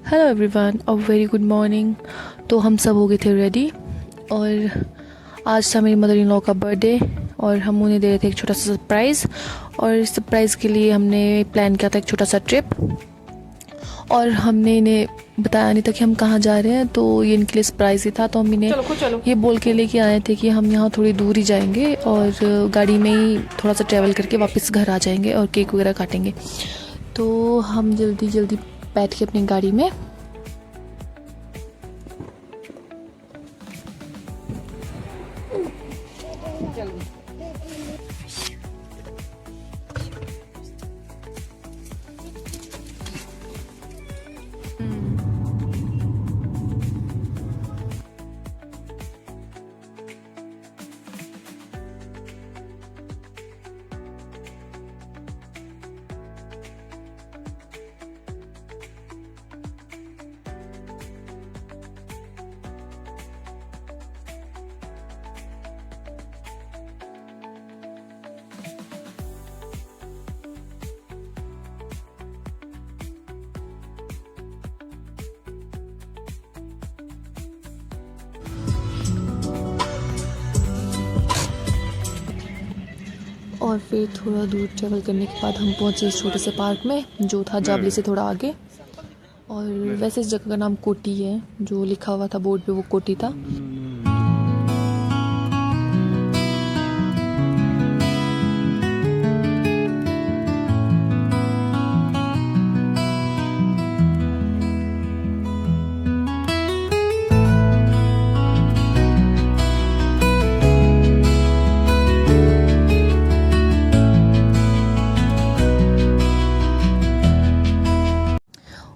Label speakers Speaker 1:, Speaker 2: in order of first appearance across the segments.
Speaker 1: Hello everyone और very good morning. तो हम सब हो गए थे रेडी और आज था मेरी मदर इन लॉ का बर्थडे और हम उन्हें दे रहे थे एक छोटा सा सरप्राइज़। और इस सरप्राइज़ के लिए हमने प्लान किया था एक छोटा सा ट्रिप और हमने इन्हें बताया नहीं था कि हम कहाँ जा रहे हैं, तो ये इनके लिए सरप्राइज़ ही था। तो हम इन्हें ये बोल के लेके आए थे कि हम यहाँ थोड़ी दूर ही जाएंगे और गाड़ी में ही थोड़ा सा ट्रैवल करके वापस घर आ जाएंगे और केक वगैरह काटेंगे। तो हम जल्दी जल्दी बैठ के अपनी गाड़ी में और फिर थोड़ा दूर ट्रैवल करने के बाद हम पहुंचे इस छोटे से पार्क में जो था जाबली से थोड़ा आगे। और वैसे इस जगह का नाम कोटी है, जो लिखा हुआ था बोर्ड पे वो कोटी था।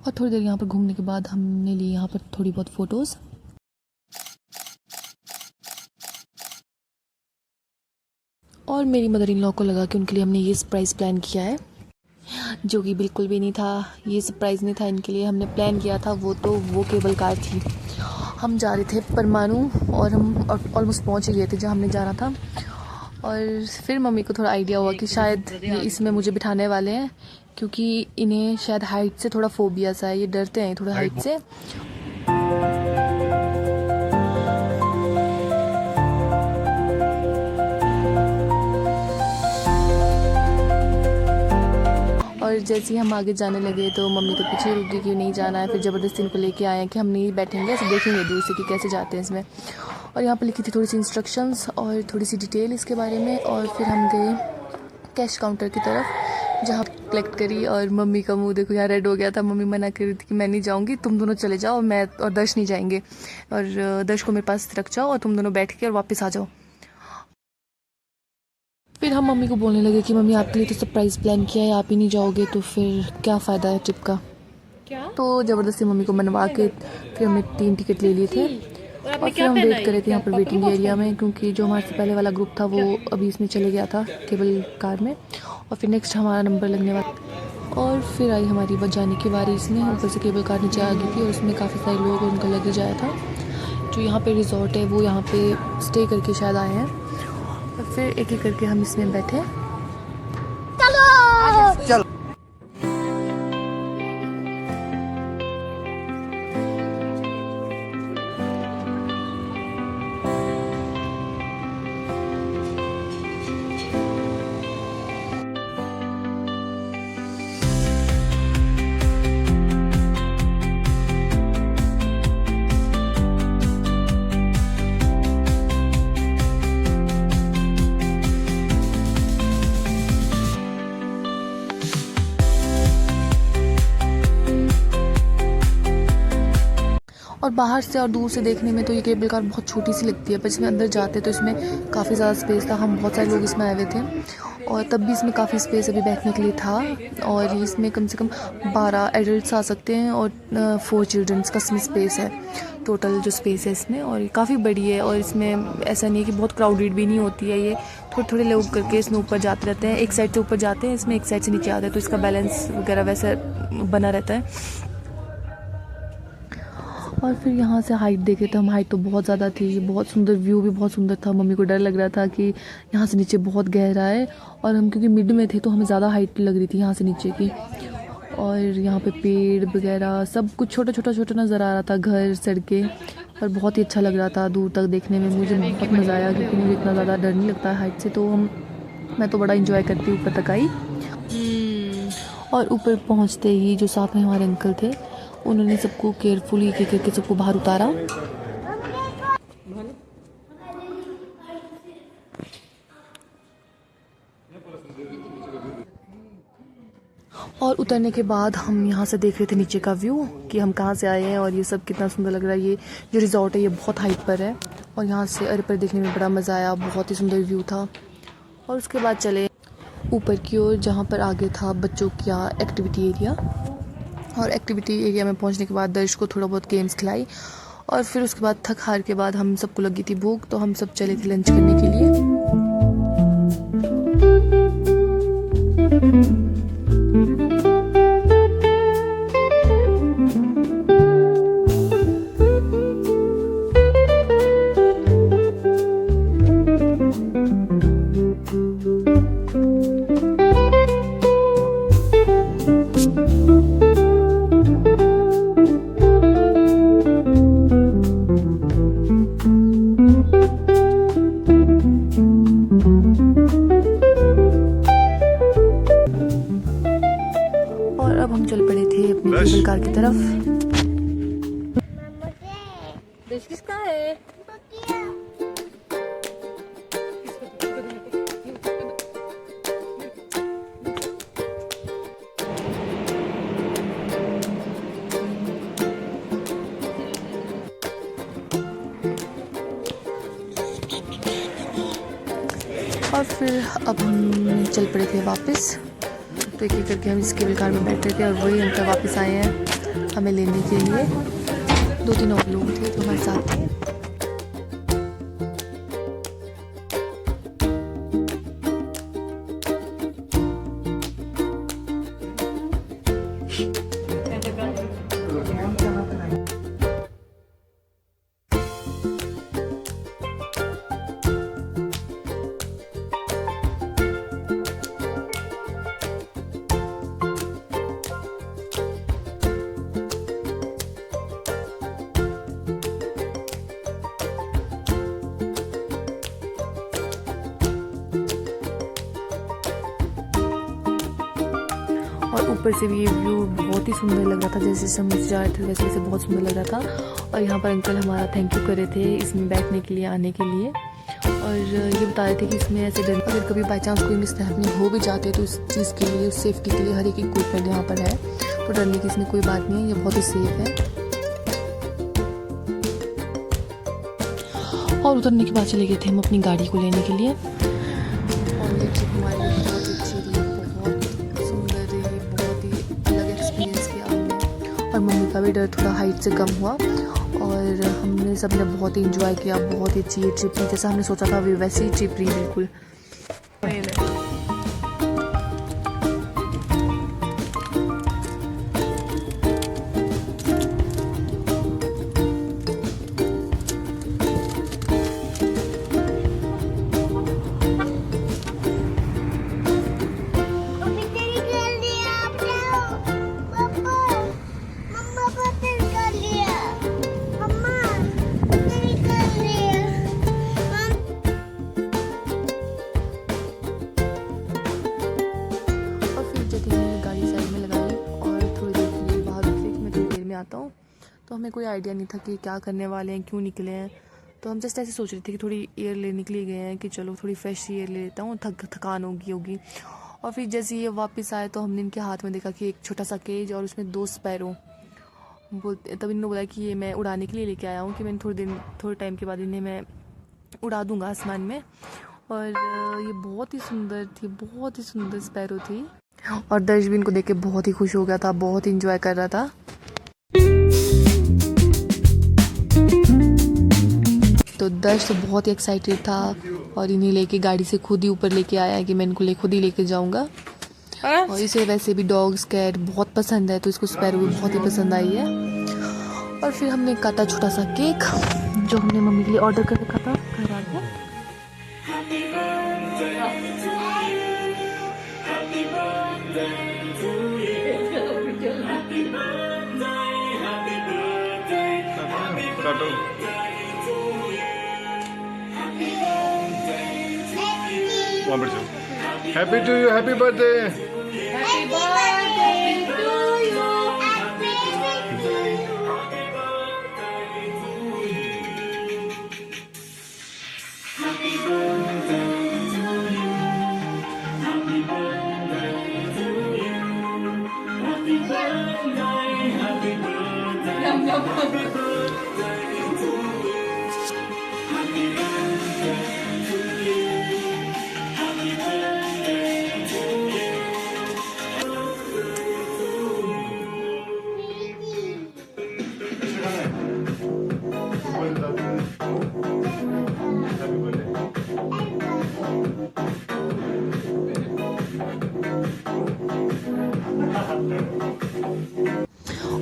Speaker 1: और थोड़ी देर यहाँ पर घूमने के बाद हमने ली यहाँ पर थोड़ी बहुत फ़ोटोज़। और मेरी मदर इन लॉ को लगा कि उनके लिए हमने ये सरप्राइज़ प्लान किया है, जो कि बिल्कुल भी नहीं था। ये सरप्राइज़ नहीं था इनके लिए, हमने प्लान किया था वो केबल कार थी। हम जा रहे थे परमाणु और हम ऑलमोस्ट पहुँच ही गए थे जहाँ हमने जाना था। और फिर मम्मी को थोड़ा आइडिया हुआ कि शायद ये इसमें मुझे बिठाने वाले हैं, क्योंकि इन्हें शायद हाइट से थोड़ा फोबिया सा है, ये डरते हैं थोड़ा हाइट से। और जैसे ही हम आगे जाने लगे तो मम्मी तो पीछे रुक गई कि नहीं जाना है। फिर ज़बरदस्ती इनको लेके आए हैं कि हम नहीं बैठेंगे, ऐसे देखेंगे दूर से कि कैसे जाते हैं इसमें। और यहाँ पर लिखी थी थोड़ी सी इंस्ट्रक्शंस और थोड़ी सी डिटेल इसके बारे में। और फिर हम गए कैश काउंटर की तरफ जहाँ कलेक्ट करी। और मम्मी का मुंह देखो यहाँ रेड हो गया था। मम्मी मना कर रही थी कि मैं नहीं जाऊँगी, तुम दोनों चले जाओ, मैं और दर्श नहीं जाएंगे, और दर्श को मेरे पास रख जाओ और तुम दोनों बैठ के और वापस आ जाओ। फिर हम मम्मी को बोलने लगे कि मम्मी आपके लिए तो सरप्राइज़ प्लान किया है, आप ही नहीं जाओगे तो फिर क्या फ़ायदा है ट्रिप का। क्या? तो ज़बरदस्ती मम्मी को मनवा के फिर हमने 3 टिकट ले लिए थे। और फिर हम वेट कर रहे थे यहाँ पर वेटिंग एरिया में, क्योंकि जो हमारे से पहले वाला ग्रुप था वो अभी इसमें चले गया था केबल कार में। और फिर नेक्स्ट हमारा नंबर लगने वाला। और फिर आई हमारी बस जाने की बारी इसमें। ऊपर से केबल कार नीचे आ गई थी और उसमें काफ़ी सारे लोग उनका लगेज आया था। जो यहाँ पे रिजॉर्ट है वो यहाँ पे स्टे करके शायद आए हैं। और फिर एक एक करके हम इसमें बैठे। चलो और बाहर से और दूर से देखने में तो ये केबल कार बहुत छोटी सी लगती है, पर इसमें अंदर जाते तो इसमें काफ़ी ज़्यादा स्पेस था। हम बहुत सारे लोग इसमें आए हुए थे और तब भी इसमें काफ़ी स्पेस अभी बैठने के लिए था। और इसमें कम से कम 12 एडल्ट्स आ सकते हैं और 4 चिल्ड्रंस का इसमें स्पेस है, टोटल जो स्पेस है इसमें। और ये काफ़ी बड़ी है और इसमें ऐसा नहीं है कि बहुत क्राउडेड भी नहीं होती है। ये थोड़े थोड़े लोग करके इसमें ऊपर जाते रहते हैं, एक साइड से ऊपर जाते हैं इसमें, एक साइड से नीचे आते हैं, तो इसका बैलेंस वगैरह वैसे बना रहता है। और फिर यहाँ से हाइट देखे तो हम हाइट तो बहुत ज़्यादा थी, बहुत सुंदर व्यू भी बहुत सुंदर था। मम्मी को डर लग रहा था कि यहाँ से नीचे बहुत गहरा है, और हम क्योंकि मिड में थे तो हमें ज़्यादा हाइट लग रही थी यहाँ से नीचे की। और यहाँ पे पेड़ वगैरह सब कुछ छोटा छोटा नज़र आ रहा था, घर, सड़कें, और बहुत ही अच्छा लग रहा था दूर तक देखने में। मुझे बहुत मज़ा आया क्योंकि मुझे इतना ज़्यादा डर नहीं लगता है हाइट से, तो मैं तो बड़ा इंजॉय करती हूँ ऊपर तक आई। और ऊपर पहुँचते ही जो साथ में हमारे अंकल थे उन्होंने सबको केयरफुली एक एक करके सबको बाहर उतारा। और उतरने के बाद हम यहाँ से देख रहे थे नीचे का व्यू कि हम कहाँ से आए हैं और ये सब कितना सुंदर लग रहा है। ये जो रिजॉर्ट है ये बहुत हाइट पर है और यहाँ से अरे पर देखने में बड़ा मज़ा आया, बहुत ही सुंदर व्यू था। और उसके बाद चले ऊपर की ओर जहाँ पर आगे था बच्चों का एक्टिविटी एरिया। और एक्टिविटी एरिया में पहुँचने के बाद दर्श को थोड़ा बहुत गेम्स खिलाई और फिर उसके बाद थक हार के बाद हम सबको लगी थी भूख, तो हम सब चले थे लंच करने के लिए। अब हम चल पड़े थे अपनी केबल कार की तरफ। देश किसका है? और फिर अब हम चल पड़े थे वापस, तो एक एक करके हम इस केबल कार में बैठ रहे थे और वही अंकल वापस आए हैं हमें लेने के लिए। 2-3 और लोग थे जो हमारे साथ थे। और ऊपर से भी ये व्यू बहुत ही सुंदर लग रहा था, जैसे हम नीचे जा रहे थे वैसे वैसे बहुत सुंदर लग रहा था। और यहाँ पर अंकल हमारा थैंक यू कर रहे थे इसमें बैठने के लिए, आने के लिए। और ये बता रहे थे कि इसमें ऐसे डर, अगर कभी बाई चांस कोई मिसहैपनिंग हो भी जाते हैं तो इस चीज़ के लिए, उस सेफ्टी के लिए हर एक इक्विपमेंट यहाँ पर है, तो डरने की इसमें कोई बात नहीं है, ये बहुत ही सेफ है। और उतरने के बाद चले गए थे हम अपनी गाड़ी को लेने के लिए। और ये ट्रिप हमारे लिए बहुत अच्छी रही, बहुत सुंदर रही, बहुत ही अलग एक्सपीरियंस किया हमने। और मम्मी का भी डर थोड़ा हाइट से कम हुआ और हमने सब ने बहुत ही इंजॉय किया। बहुत ही अच्छी ये ट्रिप थी, जैसा हमने सोचा था वैसी ही ट्रिप रही बिल्कुल। आता हूँ तो हमें कोई आइडिया नहीं था कि क्या करने वाले हैं, क्यों निकले हैं। तो हम जस्ट ऐसे सोच रहे थे कि थोड़ी एयर लेने के लिए गए हैं कि चलो थोड़ी फ्रेश एयर ले लेता हूँ, थकान होगी। और फिर जैसे ये वापस आए तो हमने इनके हाथ में देखा कि एक छोटा सा केज और उसमें 2 स्पैरो। बोलते तब इन्होंने बोला कि ये मैं उड़ाने के लिए लेके आया हूँ, कि मैंने थोड़े टाइम के बाद इन्हें मैं उड़ा दूँगा आसमान में। और ये बहुत ही सुंदर थी, बहुत ही सुंदर स्पैरो थी। और दर्श भी इनको देख के बहुत ही खुश हो गया था, बहुत इंजॉय कर रहा था। तो दर्श तो बहुत ही एक्साइटेड था और इन्हें लेके गाड़ी से खुद ही ऊपर लेके आया है कि मैं इनको खुद ही लेके जाऊंगा। और इसे वैसे भी डॉग्स कैट बहुत पसंद है, तो इसको स्पैरो भी बहुत ही पसंद आई है। और फिर हमने काटा छोटा सा केक जो हमने मम्मी के लिए ऑर्डर कर रखा था, घर आ गया।
Speaker 2: काटो। वहाँ पर जाओ। Happy to you, happy birthday.
Speaker 1: Happy birthday to you.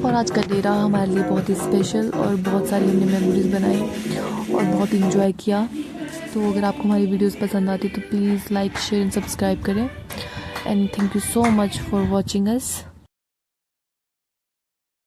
Speaker 1: और आज का डेरा हमारे लिए बहुत ही स्पेशल और बहुत सारी हमने मेमोरीज बनाई और बहुत इंजॉय किया। तो अगर आपको हमारी वीडियोस पसंद आती तो please like share and subscribe करें। And thank you so much for watching us.